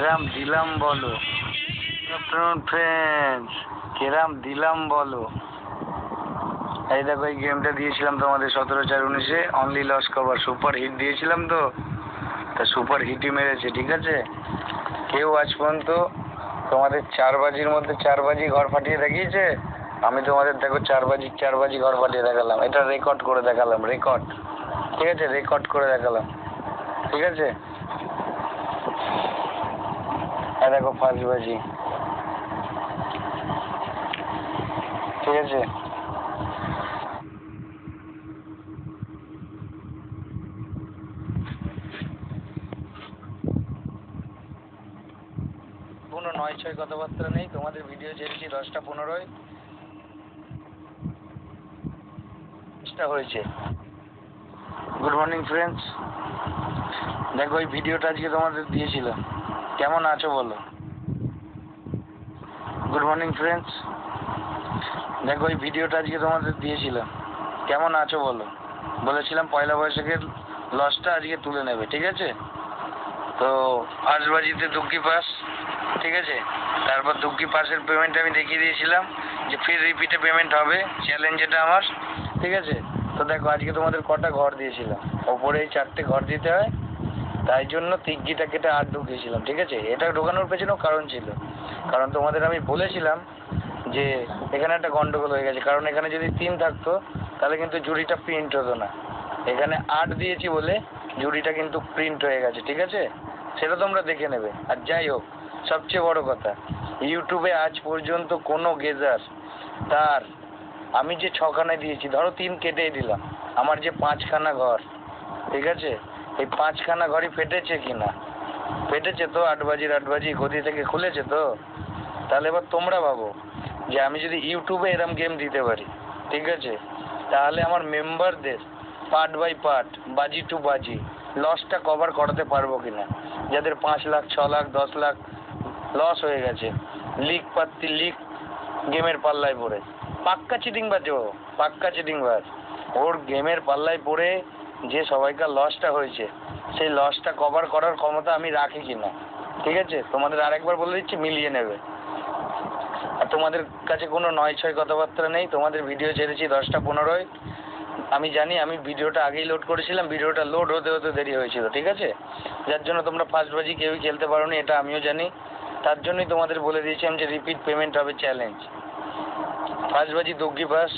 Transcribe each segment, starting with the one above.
কেরাম দিলাম বলো আফটারনুন ফ্রেন্ডস, কেরাম দিলাম বলো। এই দেখো, এই গেমটা দিয়েছিলাম তোমাদের 17/4/19-এ, only loss cover super hit দিয়েছিলাম তো, তা সুপার হিটই মেরেছে। ঠিক আছে, কেউ আজ পর্যন্ত তোমাদের 4 বাজির মধ্যে 4 বাজি ঘর ফাটিয়ে দেখিয়েছে? আমি তোমাদের দেখো 4 বাজি ঘর ফাটিয়ে দেখালাম, এটা রেকর্ড করে দেখালাম, রেকর্ড। ঠিক আছে, রেকর্ড করে দেখালাম। ঠিক আছে, দেখো 5 বাজি। ঠিক আছে, কোনো 9-6 কথাবার্তা নেই। তোমাদের ভিডিও ছেড়েছি 10টা 15-য়, হয়েছে। গুড মর্নিং ফ্রেন্ডস, দেখো এই ভিডিওটা আজকে তোমাদের দিয়েছিলাম, কেমন আছো বলো? গুড মর্নিং ফ্রেন্ডস, দেখো এই ভিডিওটা আজকে তোমাদের দিয়েছিলাম, কেমন আছো বলো? বলেছিলাম পয়লা বৈশাখের লসটা আজকে তুলে নেবে। ঠিক আছে, তো 5 বাজিতে দুগ্গি পাস। ঠিক আছে, তারপর দুগ্গি পাসের পেমেন্ট আমি দেখিয়ে দিয়েছিলাম যে ফির রিপিটে পেমেন্ট হবে, চ্যালেঞ্জ এটা আমার। ঠিক আছে, তো দেখো আজকে তোমাদের কটা ঘর দিয়েছিলাম, ওপরে 4টে ঘর দিতে হয়, তাই জন্য তিগ্গিটা কেটে 8 ঢুকিয়েছিলাম। ঠিক আছে, এটা ঢোকানোর পেছনেও কারণ ছিল, কারণ তোমাদের আমি বলেছিলাম যে এখানে একটা গন্ডগোল হয়ে গেছে, কারণ এখানে যদি 3 থাকতো তাহলে কিন্তু জুড়িটা প্রিন্ট হতো না। এখানে 8 দিয়েছি বলে জুড়িটা কিন্তু প্রিন্ট হয়ে গেছে। ঠিক আছে, সেটা তোমরা দেখে নেবে। আর যাই হোক, সবচেয়ে বড় কথা, ইউটিউবে আজ পর্যন্ত কোনো গেজার তার আমি যে 6খানা দিয়েছি, ধরো 3 কেটেই দিলাম, আমার যে 5খানা ঘর, ঠিক আছে, এই 5খানা ঘরই ফেটেছে কিনা? ফেটেছে তো, 8 বাজি গদি থেকে খুলেছে তো। তাহলে এবার তোমরা ভাবো যে আমি যদি ইউটিউবে এরম গেম দিতে পারি, ঠিক আছে, তাহলে আমার মেম্বারদের পার্ট বাই পার্ট, বাজি টু বাজি লসটা কভার করাতে পারবো কিনা? যাদের 5 লাখ 6 লাখ 10 লাখ লস হয়ে গেছে লিগ গেমের পাল্লায় পড়ে, পাক্কা চিটিংবাজ, ও পাক্কা চিটিংবাজ। ওর গেমের পাল্লায় পড়ে যে সবাইকার লসটা হয়েছে, সেই লসটা কভার করার ক্ষমতা আমি রাখি কিনা। ঠিক আছে, তোমাদের আরেকবার বলে দিচ্ছি, মিলিয়ে নেবে। আর তোমাদের কাছে কোনো 9-6 কথাবার্তা নেই, তোমাদের ভিডিও ছেড়েছি 10টা 15-য়। আমি জানি, আমি ভিডিওটা আগেই লোড করেছিলাম, ভিডিওটা লোড হতে হতে দেরি হয়েছিল। ঠিক আছে, যার জন্য তোমরা 5 বাজি কেউই খেলতে পারোনি, এটা আমিও জানি। তার জন্যই তোমাদের বলে দিয়েছিলাম যে রিপিট পেমেন্ট হবে, চ্যালেঞ্জ। 5 বাজি দুগ্গি পাস,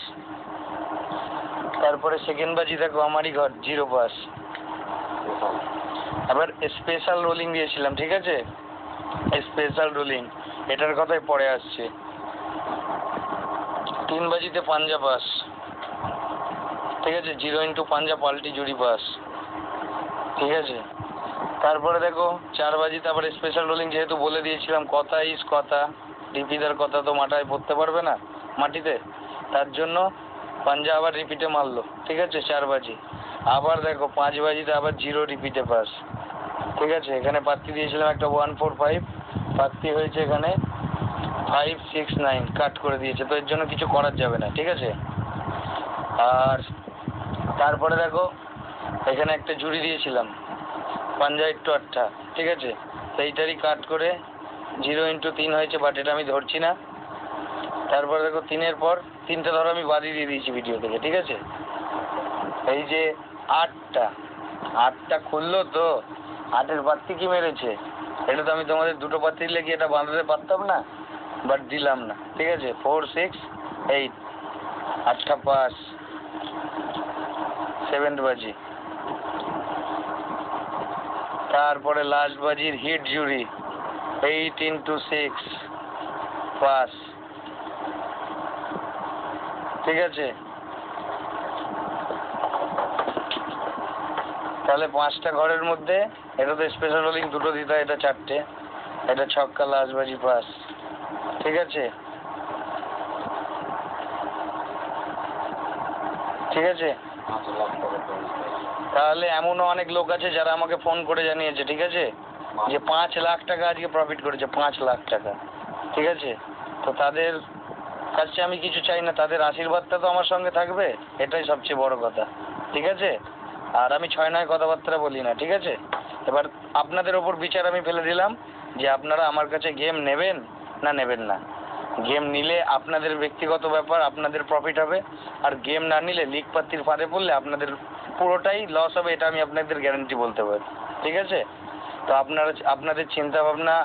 তারপরে সেকেন্ড বাজি দেখো আমারই ঘর 0 পাস। আবার স্পেশাল রোলিং দিয়েছিলাম। ঠিক আছে, স্পেশাল রোলিং, এটার কথাই পরে আসছে। 3 বাজিতে পাঞ্জা পাস। ঠিক আছে, 0 × পাঞ্জা পাল্টি জুড়ি পাস। ঠিক আছে, তারপরে দেখো 4 বাজিতে আবার স্পেশাল রোলিং, যেহেতু বলে দিয়েছিলাম কথা ইস কথা, রিপিটার কথা তো মাথায় পড়তে পারবে না মাটিতে, তার জন্য পাঞ্জা আবার রিপিটে মারলো। ঠিক আছে, 4 বাজি। আবার দেখো 5 বাজিতে আবার 0 রিপিটে পাস। ঠিক আছে, এখানে পাত্তি দিয়েছিলাম একটা 145, পাত্তি হয়েছে এখানে 569, কাট করে দিয়েছে, তো এর জন্য কিছু করার যাবে না। ঠিক আছে, আর তারপরে দেখো এখানে একটা জুড়ি দিয়েছিলাম পাঞ্জা একটু 8টা। ঠিক আছে, সেইটারই কাট করে 0 × 3 হয়েছে, বাট এটা আমি ধরছি না। তারপরে দেখো 3-এর পর 3টা ধরো আমি বাদি দিয়ে দিয়েছি ভিডিও থেকে। ঠিক আছে, এই যে 8টা খুললো তো, 8-এর পাত্তি কি মেরেছে, এটা তো আমি তোমাদের 2টো পাত্তি দিলে কি এটা বাঁধাতে পারতাম না, বাট দিলাম না। ঠিক আছে, 4 6 8, 8টা পাস, 7th বাজি। তারপরে লাস্ট বাজির হিট জুড়ি 8 × 6 পাস। ঠিক আছে, তাহলে 5টা ঘরের মধ্যে এটা তো স্পেশাল রোলিং 2টো দিতে হয়, এটা 4টে, এটা ছক্কা, লাস্ট বাজি পাস। ঠিক আছে, ঠিক আছে, তাহলে এমনও অনেক লোক আছে যারা আমাকে ফোন করে জানিয়েছে, ঠিক আছে, যে 5 লাখ টাকা আজকে প্রফিট করেছে, 5 লাখ টাকা। ঠিক আছে, তো তাদের কাছে আমি কিছু চাই না, তাদের আশীর্বাদটা তো আমার সঙ্গে থাকবে, এটাই সবচেয়ে বড় কথা। ঠিক আছে, আর আমি 6-9 কথাবার্তা বলি না। ঠিক আছে, এবার আপনাদের ওপর বিচার আমি ফেলে দিলাম যে আপনারা আমার কাছে গেম নেবেন না নেবেন না। গেম নিলে আপনাদের ব্যক্তিগত ব্যাপার, আপনাদের প্রফিট হবে, আর গেম না নিলে লিগ পাত্তির ফাঁদে পড়লে আপনাদের পুরোটাই লস হবে, এটা আমি আপনাদের গ্যারান্টি বলতে পারি। ঠিক আছে? তো আপনাদের চিন্তা ভাবনা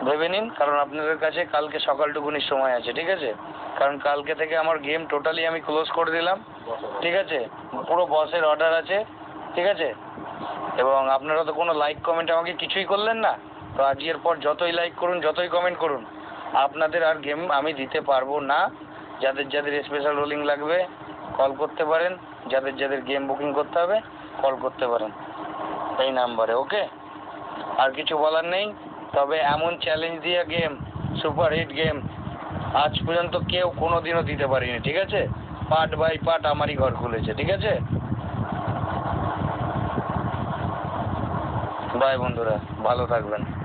ভেবে নিন, কারণ আপনাদের কাছে কালকে সকালটুকুনির সময় আছে। ঠিক আছে? কারণ কালকে থেকে আমার গেম টোটালি আমি ক্লোজ করে দিলাম। ঠিক আছে? পুরো বসের অর্ডার আছে। ঠিক আছে? এবং আপনারা তো কোনো লাইক কমেন্ট আমাকে কিছুই করলেন না। তো আজকের পর যতই লাইক করুন, যতই কমেন্ট করুন, আপনাদের আর গেম আমি দিতে পারবো না। যাদের যাদের স্পেশাল রোলিং লাগবে কল করতে পারেন, যাদের যাদের গেম বুকিং করতে হবে কল করতে পারেন এই নাম্বারে। ওকে? আর কিছু বলার নেই। তবে এমন চ্যালেঞ্জ দিয়ে গেম, সুপার হিট গেম আজ পর্যন্ত কেউ কোনো দিনও দিতে পারিনি। ঠিক আছে? পার্ট বাই পার্ট আমারই ঘর খুলেছে। ঠিক আছে? বাই বন্ধুরা, ভালো থাকবেন।